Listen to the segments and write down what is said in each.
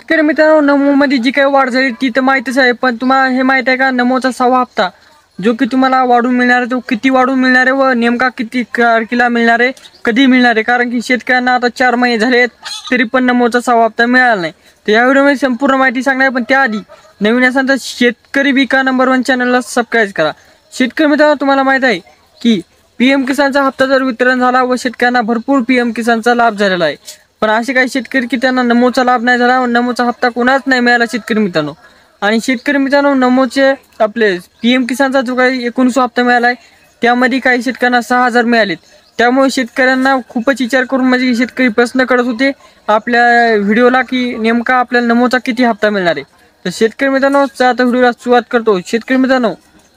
शेतकरी मित्रांनो, नमोमध्ये जी काही वाढ झाली ती तर माहीतच आहे, पण तुम्हाला हे माहीत आहे का नमोचा 6वा हप्ता जो की तुम्हाला वाढून मिळणार आहे तो किती वाढून मिळणार आहे व नेमका किती तारखेला मिळणार आहे, कधी मिळणार आहे? कारण की शेतकऱ्यांना आता 4 महिने झाले तरी पण नमोचा 6वा हप्ता मिळाला नाही. तर या व्हिडिओमध्ये संपूर्ण माहिती सांगणार आहे, पण त्याआधी नवीन असाल तर शेतकरी विका नंबर 1 चॅनलला सबस्क्राईब करा. शेतकरी मित्रांनो, तुम्हाला माहीत आहे की PM किसानचा हप्ता जर वितरण झाला व शेतकऱ्यांना भरपूर PM किसानचा लाभ झालेला आहे, पण असे काही शेतकरी की त्यांना नमोचा लाभ नाही झाला व नमोचा हप्ता कोणाच नाही मिळाला शेतकरी मित्रांनो. आणि शेतकरी मित्रांनो, नमोचे आपले PM किसानचा जो काही 19 हप्ता मिळाला आहे त्यामध्ये काही शेतकऱ्यांना 6,000 मिळालेत. त्यामुळे शेतकऱ्यांना खूपच विचार करून म्हणजे शेतकरी प्रश्न करत होते आपल्या व्हिडिओला की नेमका आपल्याला नमोचा किती हप्ता मिळणार आहे. तर शेतकरी मित्रांनो, आता व्हिडिओला सुरुवात करतो. शेतकरी मित्रांनो,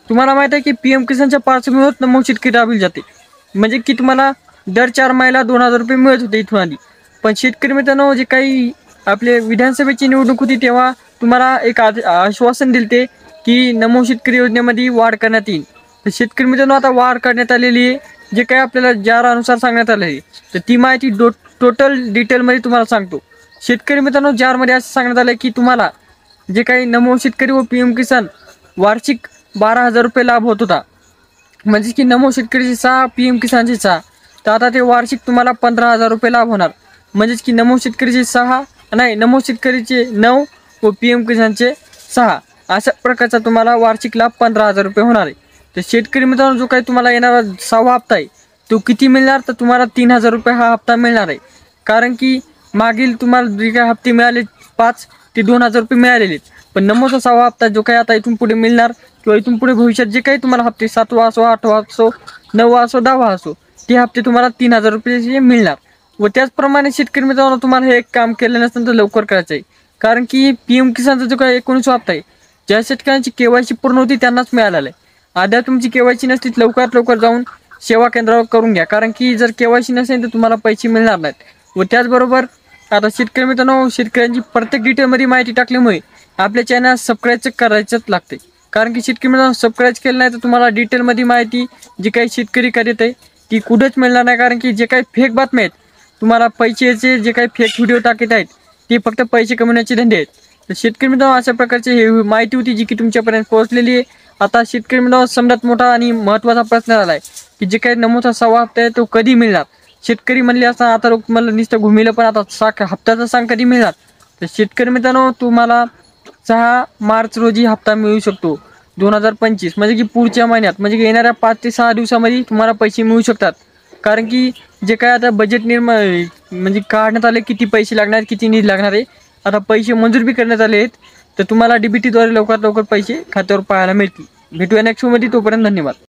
तुम्हाला माहित आहे की PM किसानच्या पार्श्वभूमीवर नमो शेतकरी राबविली जाते, म्हणजे की तुम्हाला दर 4 महिन्याला 2,000 रुपये मिळत होते इथून आधी. पण शेतकरी मित्रांनो, जे काही आपले विधानसभेची निवडणूक होती तेव्हा तुम्हाला एक आश्वासन दिले की नमो शेतकरी योजनेमध्ये वाढ करण्यात येईल. तर शेतकरी मित्रांनो, आता वाढ करण्यात आलेली आहे, जे काही आपल्याला जारानुसार सांगण्यात आलं आहे. तर ती माहिती टोटल डिटेलमध्ये तुम्हाला सांगतो. शेतकरी मित्रांनो, जारमध्ये असं सांगण्यात आलं की तुम्हाला जे काही नमो शेतकरी व PM किसान वार्षिक 12,000 रुपये लाभ होत होता, म्हणजे की नमो शेतकरीचे 6 PM किसानचे 6, तर आता ते वार्षिक तुम्हाला 15,000 रुपये लाभ होणार. म्हणजेच की नमो शेतकरीचे 6 नाही, नमो शेतकरीचे 9 व PM किसानचे 6 अशा प्रकारचा तुम्हाला वार्षिक लाभ 15,000 रुपये होणार आहे. तर शेतकरी मित्रांनो, जो काही तुम्हाला येणारा 6वा हप्ता आहे तो किती मिळणार? तर तुम्हाला 3,000 रुपये हा हप्ता मिळणार आहे. कारण की मागील तुम्हाला जे काही हप्ते मिळाले 5 ते 2,000 रुपये मिळालेले आहेत, पण नमोचा 6वा हप्ता जो काही आता इथून पुढे मिळणार किंवा इथून पुढे भविष्यात जे काही तुम्हाला हप्ते 7वा असो, 8वा असो, 9वा असो, 10वा असो, ते हप्ते तुम्हाला 3,000 रुपये मिळणार. व त्याचप्रमाणे शेतकरी मित्रांनो, तुम्हाला हे एक काम केलं नसेल तर लवकर करायचं आहे. कारण की PM किसानचा जो काही 19 हप्ता आहे, ज्या शेतकऱ्यांची KYC पूर्ण होती त्यांनाच मिळालेला आहे. आद्या तुमची KYC नसती लवकरात लवकर जाऊन सेवा केंद्रावर करून घ्या, कारण की जर KYC नसेल तर तुम्हाला पैसे मिळणार नाहीत. व त्याचबरोबर आता शेतकरी मित्रांनो, शेतकऱ्यांची प्रत्येक डिटेलमध्ये माहिती टाकल्यामुळे आपल्या चॅनल सबस्क्राईब करायचंच लागते. कारण की शेतकरी मित्रांनो, सबस्क्राईब केलं नाही तर तुम्हाला डिटेलमध्ये माहिती जी काही शेतकरी करीत आहे ती कुठेच मिळणार नाही. कारण की जे काही फेक बातम्या आहेत, तुम्हाला पैशाचे जे काही फेक व्हिडिओ टाकत आहेत ते फक्त पैसे कमवण्याचे धंदे आहेत. तर शेतकरी मित्रांनो, अशा प्रकारची ही माहिती होती जी की तुमच्यापर्यंत पोहोचलेली आहे. आता शेतकरी मित्रांनो, समजात मोठा आणि महत्त्वाचा प्रश्न झाला आहे की जे काही नमोचा 6वा हप्ता आहे तो कधी मिळणार. शेतकरी म्हणले असता आता मला नुसतं घुमिलं, पण आता हप्त्याचा सांग कधी मिळणार. तर शेतकरी मित्रांनो, तुम्हाला 6 मार्च रोजी हप्ता मिळू शकतो 2025, म्हणजे की पुढच्या महिन्यात, म्हणजे की येणाऱ्या 5 ते 6 दिवसामध्ये तुम्हाला पैसे मिळू शकतात. कारण की जे काय आता बजेट म्हणजे काढण्यात आले किती पैसे लागणार, किती निधी लागणार आहे, आता पैसे मंजूर बी करण्यात आले आहेत. तर तुम्हाला DBTद्वारे लवकरात लवकर पैसे खात्यावर पाहायला मिळतील. भेटूया नेक्स्ट व्हिडिओमध्ये, तोपर्यंत धन्यवाद.